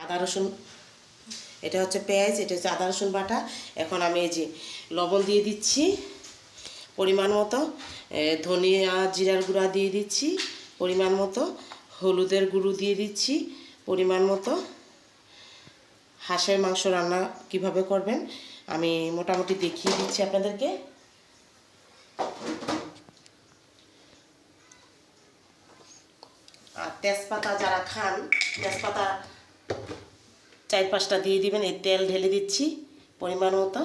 আদা রসুন, এটা হচ্ছে পেঁয়াজ, এটা হচ্ছে আদা রসুন বাটা। এখন আমি এই যে লবণ দিয়ে দিচ্ছি পরিমাণ মতো, ধনিয়া জিরার গুঁড়া দিয়ে দিচ্ছি পরিমাণ মতো, হলুদের গুঁড়ো দিয়ে দিচ্ছি পরিমাণ মতো। হাঁসের মাংস রান্না কিভাবে করবেন আমি মোটামুটি দেখিয়ে দিচ্ছি আপনাদেরকে। আর তেজপাতা যারা খান, তেজপাতা 4-5টা দিয়ে দিবেন। এই তেল ঢেলে দিচ্ছি পরিমাণ মতো।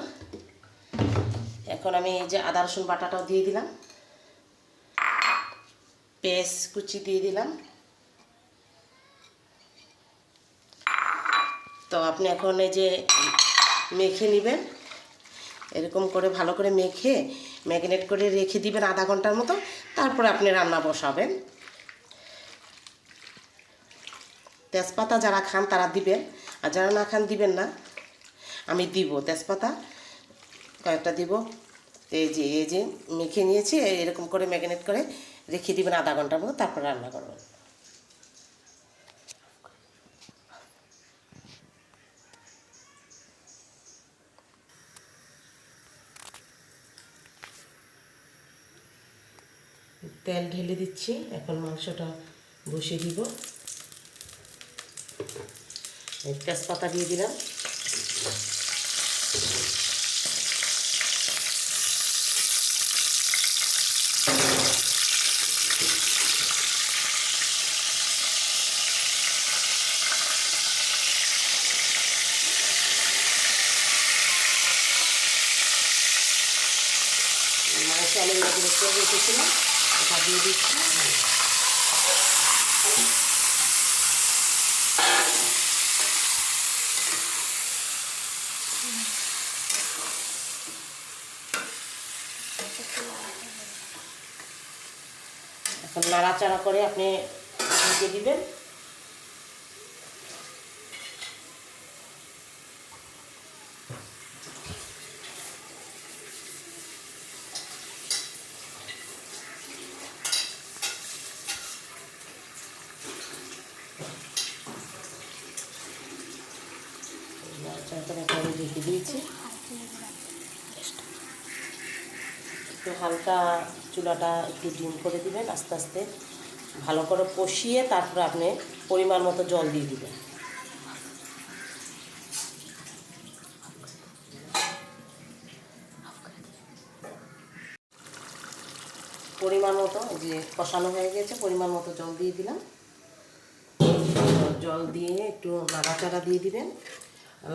এখন আমি এই যে আদা রসুন বাটাটাও দিয়ে দিলাম, পেঁয়াজ কুচি দিয়ে দিলাম। তো আপনি এখন এই যে মেখে নেবেন, এরকম করে ভালো করে মেখে ম্যারিনেট করে রেখে দিবেন আধা ঘন্টার মতো। তারপরে আপনি রান্না বসাবেন। তেজপাতা যারা খান তারা দিবেন, আর যারা না খান দিবেন না। আমি দিব তেজপাতা কয়েকটা দিব। এই যে মেখে নিয়েছি, এরকম করে ম্যারিনেট করে রেখে দিবেন আধা ঘন্টার মতো, তারপর রান্না করবেন। তেল ঢেলে দিচ্ছি, এখন মাংসটা বসিয়ে দিব। তেজপাতা দিয়ে দিলাম, মাংস আমি ম্যারিনেট করে রেখেছিলাম, এটা দিয়ে দিচ্ছি। এখন নাড়াচাড়া করে আপনি ঢেকে দিবেন। নাড়াচাড়া করে আমি ঢেকে দিয়েছি। একটু হালকা চুলাটা একটু ডিম করে দিবেন, আস্তে আস্তে ভালো করে কষিয়ে তারপরে আপনি পরিমাণ মতো জল দিয়ে দিবেন। পরিমাণ মতো যে কষানো হয়ে গেছে, পরিমাণ মতো জল দিয়ে দিলাম। জল দিয়ে একটু নাড়াচাড়া দিয়ে দিবেন।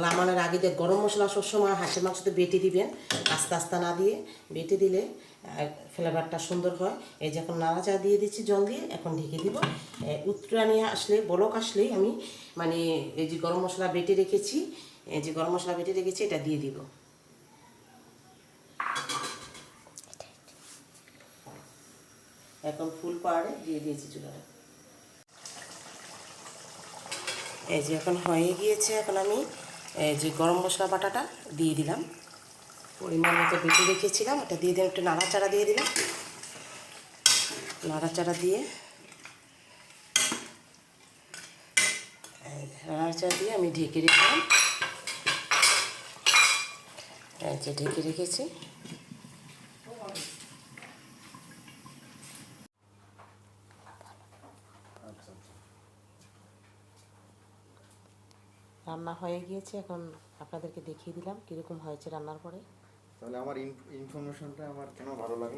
নামানোর আগে যে গরম মশলা সবসময় হাঁসের মাংসতে বেটে দিবেন, আস্তে আস্তে না দিয়ে বেটে দিলে ফ্লেভারটা সুন্দর হয়। এই যে এখন নাড়াচাড়া দিয়ে দিচ্ছি জল দিয়ে, এখন ঢেকে দিব। উত্তরানি আসলে বলক আসলেই আমি মানে এই যে গরম মশলা বেটে রেখেছি, এই যে গরম মশলা বেটে রেখেছি এটা দিয়ে দিব। এখন ফুল পাহাড়ে দিয়ে দিয়েছি চুলাটা। এই যে এখন হয়ে গিয়েছে, এখন আমি এই যে গরম মশলা বাটাটা দিয়ে দিলাম, পরিমাণ মতো বেটে রেখেছিলাম এটা দিয়ে দিলাম। একটু নাড়াচাড়া দিয়ে দিলাম, নাড়াচাড়া দিয়ে আমি ঢেকে রেখেছিলাম। এই যে ঢেকে রেখেছি। রান্না হয়ে গিয়েছে, এখন আপনাদেরকে দেখিয়ে দিলাম কীরকম হয়েছে রান্নার পরে। তাহলে আমার ইনফরমেশনটা আমার কেন ভালো লাগে।